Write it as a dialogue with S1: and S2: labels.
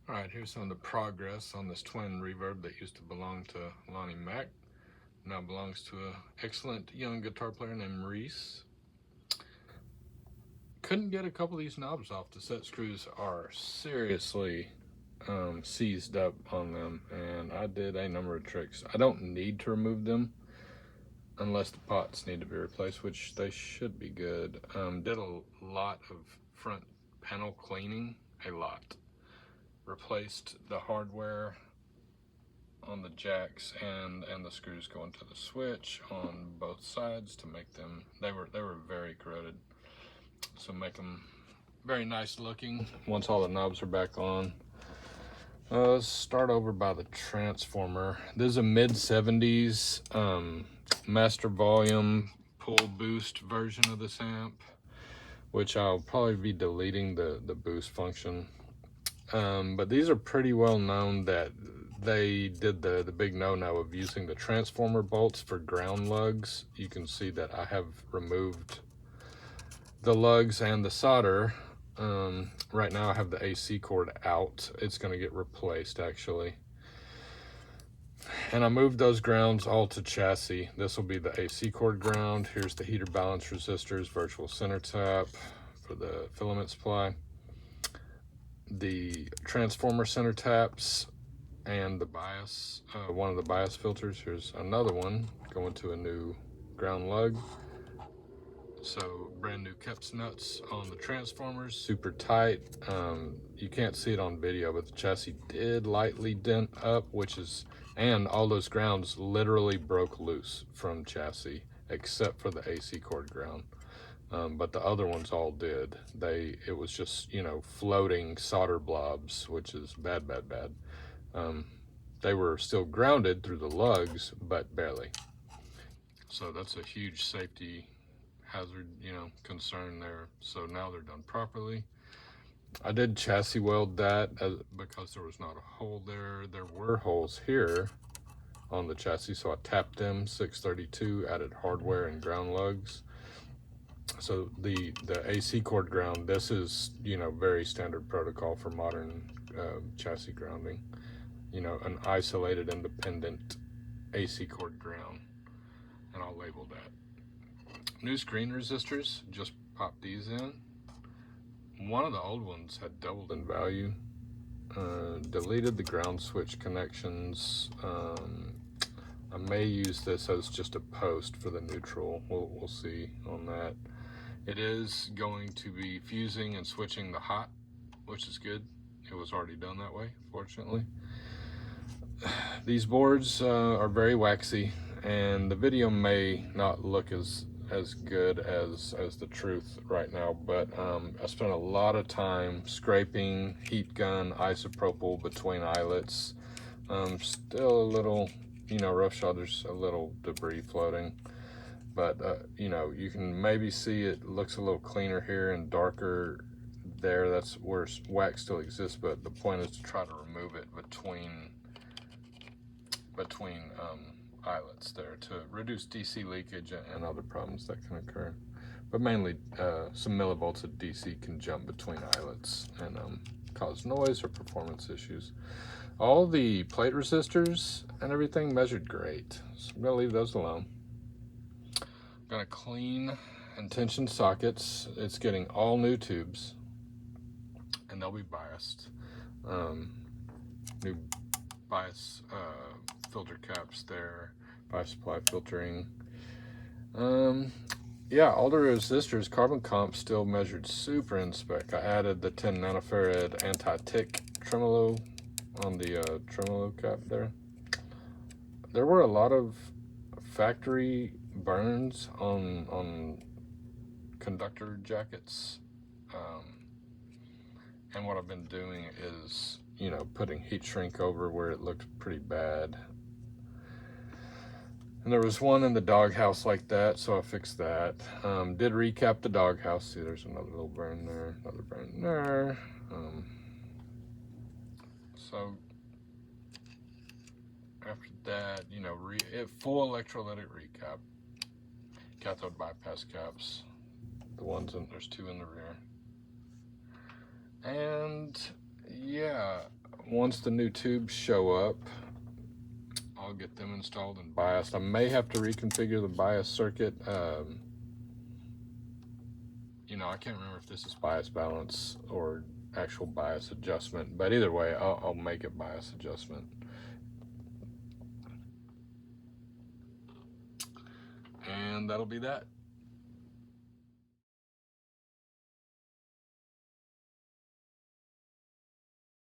S1: All right, here's some of the progress on this twin reverb that used to belong to Lonnie Mack. Now belongs to an excellent young guitar player named Rhys. Couldn't get a couple of these knobs off. The set screws are seriously seized up on them, and I did a number of tricks. I don't need to remove them unless the pots need to be replaced, which they should be good. Did a lot of front panel cleaning, a lot. Replaced the hardware on the jacks and the screws going to the switch on both sides to make them, they were very corroded, so make them very nice looking once all the knobs are back on. Let's start over by the transformer. This is a mid 70s master volume pull boost version of this amp, which I'll probably be deleting the boost function. But these are pretty well known that they did the big no-no of using the transformer bolts for ground lugs. You can see that I have removed the lugs and the solder. Right now I have the AC cord out. It's going to get replaced actually. And I moved those grounds all to chassis. This will be the AC cord ground. Here's the heater balance resistors, virtual center tap for the filament supply, the transformer center taps, and the bias, one of the bias filters. Here's another one going to a new ground lug. So brand new Keps nuts on the transformers, super tight. You can't see it on video, but the chassis did lightly dent up, and all those grounds literally broke loose from chassis, except for the AC cord ground. But the other ones all did. It was just, floating solder blobs, which is bad. They were still grounded through the lugs, but barely. So that's a huge safety hazard, concern there. So now they're done properly. I did chassis weld that because there was not a hole there. There were holes here on the chassis, so I tapped them 632, added hardware and ground lugs. So the AC cord ground, this is, very standard protocol for modern chassis grounding. An isolated independent AC cord ground, and I'll label that. New screen resistors, just popped these in. One of the old ones had doubled in value. Deleted the ground switch connections. I may use this as just a post for the neutral. We'll see on that. It is going to be fusing and switching the hot, which is good. It was already done that way, fortunately. These boards are very waxy, and the video may not look as good as the truth right now, but I spent a lot of time scraping, heat gun, isopropyl between eyelets. Still a little, roughshod, there's a little debris floating, but you can maybe see it looks a little cleaner here and darker there. That's where wax still exists, but the point is to try to remove it between eyelets there to reduce DC leakage and other problems that can occur. But mainly some millivolts of DC can jump between eyelets and cause noise or performance issues. All the plate resistors and everything measured great, so I'm gonna leave those alone. I'm gonna clean and tension sockets. It's getting all new tubes, and they'll be biased. New bias filter caps there, bias supply filtering. Yeah, all the resistors, carbon comp still measured super in spec. I added the 10 nanofarad anti-tick tremolo on the tremolo cap there. There were a lot of factory burns on conductor jackets, and what I've been doing is putting heat shrink over where it looked pretty bad. And there was one in the doghouse like that, so I fixed that. Did recap the doghouse. See, there's another little burn there, another burn there. So after that, full electrolytic recap. Cathode bypass caps. There's two in the rear. And yeah, once the new tubes show up, I'll get them installed and biased. I may have to reconfigure the bias circuit. You know, I can't remember if this is bias balance or actual bias adjustment, but either way, I'll make it bias adjustment. And that'll be that.